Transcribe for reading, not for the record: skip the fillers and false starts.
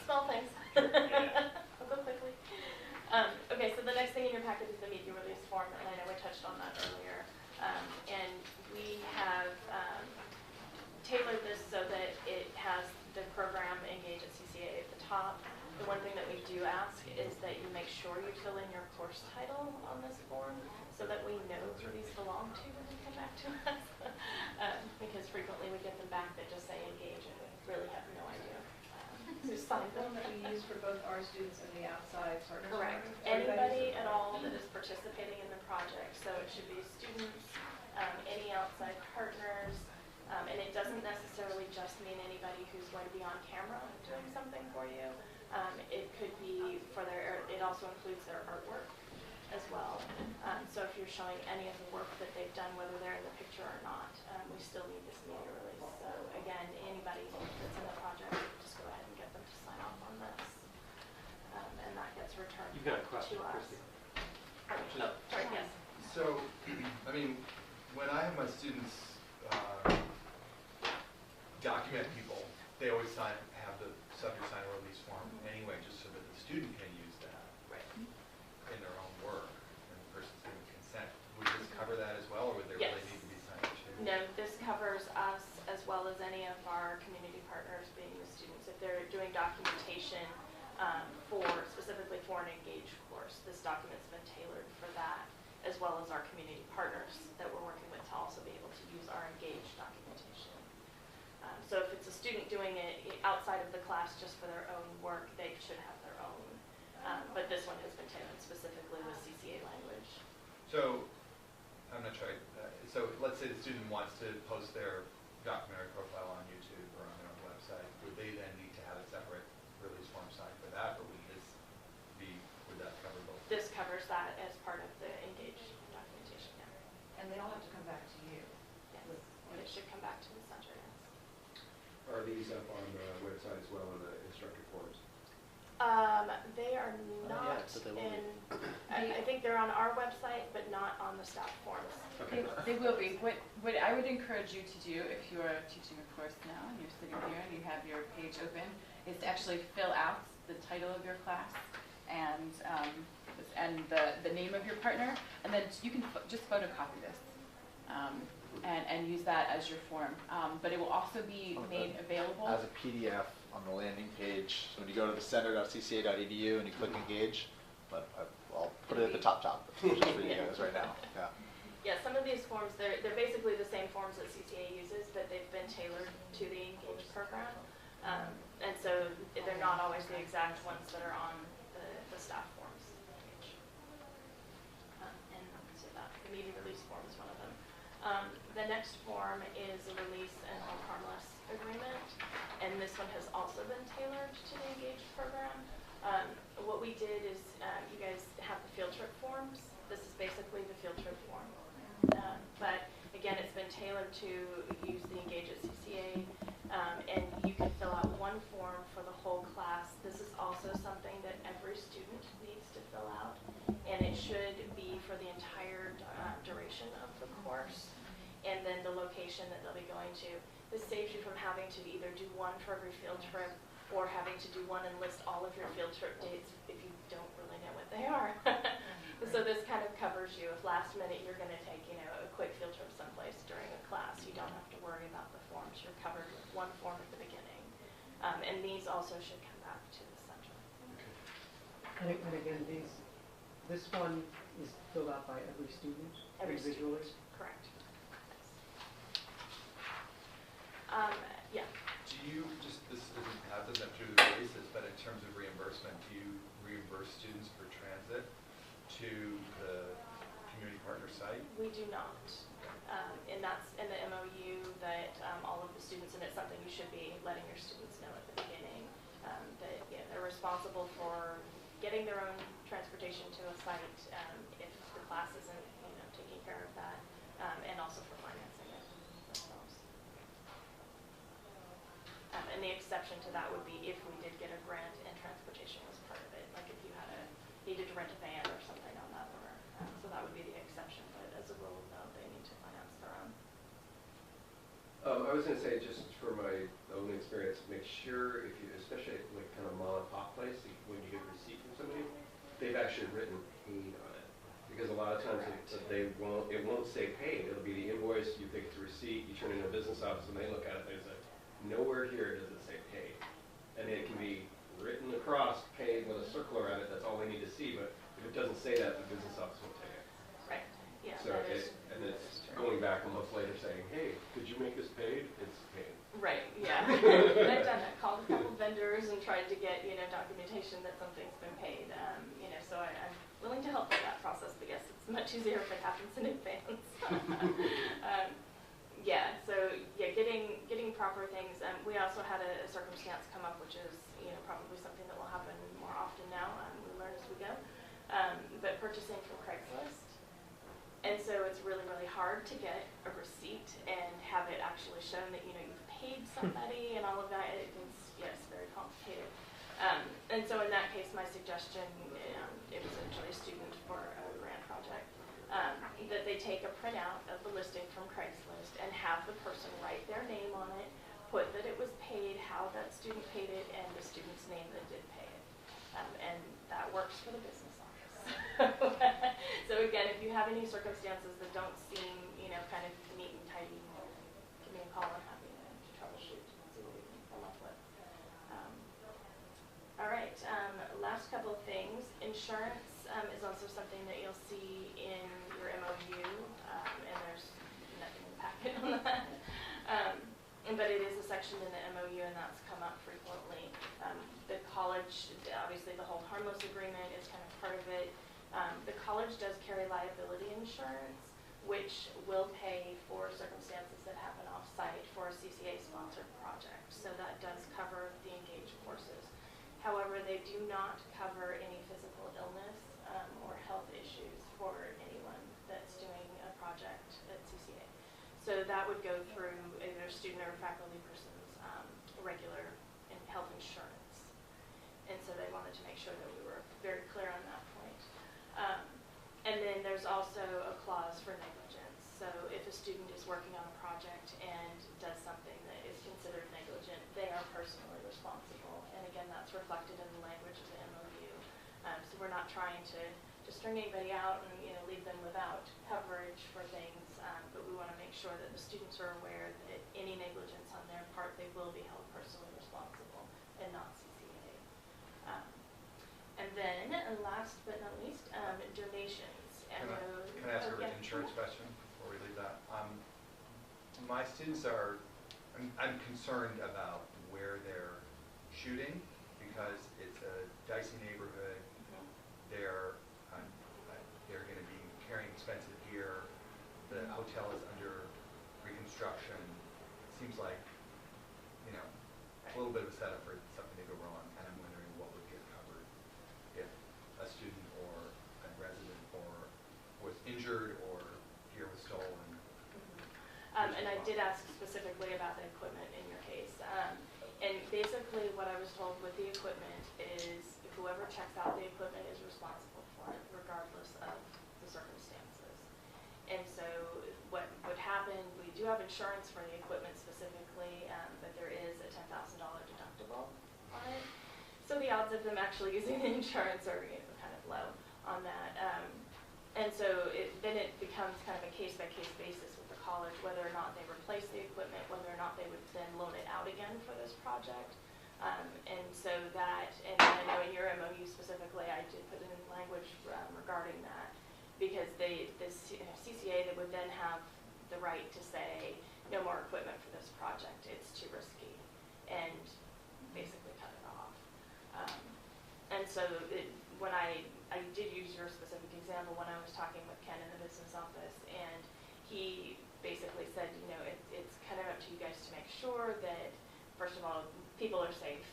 Small things. I'll go quickly. Okay, so the next thing in your packet is the media release form, and I know we touched on that earlier. And we have tailored this so that it has the program Engage at CCA at the top. The one thing that we do ask is that you make sure you fill in your course title on this form so that we know who these belong to when they come back to us. Because frequently we get them back that just say Engage and we really have no idea who's signed them. That we use for both our students and the outside partners. Correct. Anybody at all that is participating in the project. So it should be students, any outside partners, and it doesn't necessarily just mean anybody who's going to be on camera doing something for you. It could be for their, it also includes their artwork as well. So if you're showing any of the work that they've done, whether they're in the picture or not, we still need this media release. So again, anybody that's in the project, just go ahead and get them to sign off on this. And that gets returned You've got a to question, us. Christy. Oh, sorry, yes. So, I mean, when I have my students document people, they always have the subject sign a release form anyway, just so that the student can use that in their own work, and the person's giving consent. Would this cover that as well, or would there really need to be signed too? No, this covers us as well as any of our community partners, being the students. If they're doing documentation specifically for an Engage course, this document's been tailored for that, as well as our community partners that we're working with to also be able to use our Engage documentation. So if it's a student doing it outside of the class just for their own work, they should have their own. But this one has been tailored specifically with CCA language. So, I'm not sure. So let's say the student wants to post their documentary profile on YouTube or on their own website. Would they then need to have a separate release form signed for that, or would that cover both? This covers that as part of the Engage documentation, yeah. And they all have to come back to you. Yes, and it should come back to the center, yes. Are these up on the website as well in the instructor forums? They are not but they will in, I think they're on our website, but not on the staff forums. Okay. They will be. What I would encourage you to do if you are teaching a course now and you're sitting here and you have your page open is to actually fill out the title of your class and the name of your partner, and then you can just photocopy this and use that as your form. But it will also be made available as a PDF on the landing page. So when you go to the center.cca.edu and you click Engage, I'll put it at the top, just for you guys right now. Yeah. Yeah, some of these forms, they're basically the same forms that CCA uses, but they've been tailored to the Engage program. And so they're not always the exact ones that are on the staff forms. And so that the media release form is one of them. The next form is a release and hold harmless agreement, and this one has also been tailored to the Engage program. What we did is, you guys have the field trip forms. This is basically the field trip form. But again, it's been tailored to use the Engage at CCA, and you can fill out one form for the whole class. This is also something that every student needs to fill out, and it should be for the entire duration of the course, and then the location that they'll be going to. This saves you from having to either do one for every field trip or having to do one and list all of your field trip dates if you don't really know what they are. So this kind of covers you. If last minute you're going to take, a quick field trip someplace during a class, you don't have to worry about the forms. You're covered with one form at the beginning. And these also should come back to the center. And again, this one is filled out by every student individually? Correct. Yeah. Do you doesn't have to do the releases, but in terms of reimbursement, do you reimburse students for transit to the community partner site? We do not. And that's in the MOU that all of the students, and it's something you should be letting your students know at the beginning, that they're responsible for getting their own transportation to a site if the class isn't taking care of that, and also for financing it themselves. And the exception to that would be if we did get a grant and transportation was part of it, like if you needed to rent a van or something on that order. So that would be the exception, but as a rule, no, they need to finance their own. I was gonna say, just for my own experience, make sure if you, especially like kind of mom and pop place, when you get a receipt from somebody, they've actually written paid on it. Because a lot of times it won't say paid, it'll be the invoice, you think it's a receipt, you turn it into a business office and they look at it, there's like, nowhere here does it say paid. And it can be written across, paid with a circle around it, that's all they need to see, but if it doesn't say that, the business office won't take it. Right, yeah, So that is. and it's going back a month later saying, hey, did you make this paid? It's paid. Right, yeah. I've done that, called a couple vendors and tried to get, documentation that something's been paid, so I'm willing to help with that process, but yes, it's much easier if it happens in advance. Getting proper things. We also had a circumstance come up, which is, probably something that will happen more often now. We learn as we go. But purchasing from Craigslist. And so it's really, really hard to get a receipt and have it actually shown that, you've paid somebody and all of that. It's very complicated. And so in that case, my suggestion, it was actually a student for a grant project, that they take a printout of the listing from Craigslist and have the person write their name on it, put that it was paid, how that student paid it, and the student's name that did pay it. And that works for the business office. So again, if you have any circumstances that don't seem, kind of neat and tidy, give me a call. I'm happy to troubleshoot and see what we can come up with. All right, last couple of things. Insurance is also something that you'll see in your MOU, and there's nothing in the packet on that. But it is a section in the MOU, and that's come up frequently. The college, obviously the whole harmless agreement is kind of part of it. The college does carry liability insurance, which will pay for circumstances that happen off-site for a CCA-sponsored project. So that does cover the engaged courses. However, they do not cover any physical illness or health issues for anyone that's doing a project at CCA. So that would go through either a student or faculty person's regular health insurance. And so they wanted to make sure that we were very clear on that point. And then there's also a clause for negligence. So if a student is working on a project and does something that is considered negligent, they are personally responsible. And again, that's reflected in the language of the MOU. So we're not trying to string anybody out and leave them without coverage for things, but we want to make sure that the students are aware that any negligence on their part, they will be held personally responsible and not CCA. And then, last but not least, donations. Can I ask a yeah. insurance question before we leave that? My students I'm concerned about where they're shooting because it's a dicey neighborhood. Mhm. They're going to be carrying expensive gear. The hotel is under reconstruction. It seems like, a little bit of a setup for something to go wrong, and I'm wondering what would get covered if a student or a resident was injured or gear was stolen. And I did ask specifically about the equipment in your case. And basically what I was told with the equipment is whoever checks out the equipment is responsible for it, regardless of the circumstances. And so what would happen, we do have insurance for the equipment specifically, but there is a $10,000 deductible on it. So the odds of them actually using the insurance are kind of low on that. And so then it becomes kind of a case-by-case basis with the college, whether or not they replace the equipment, whether or not they would then loan it out again for this project. And so that, and I know in your MOU specifically, I did put in language regarding that, because CCA, they would then have the right to say, no more equipment for this project, it's too risky, and basically cut it off. And so when I did use your specific example when I was talking with Ken in the business office, and he basically said, it's kind of up to you guys to make sure that, first of all, people are safe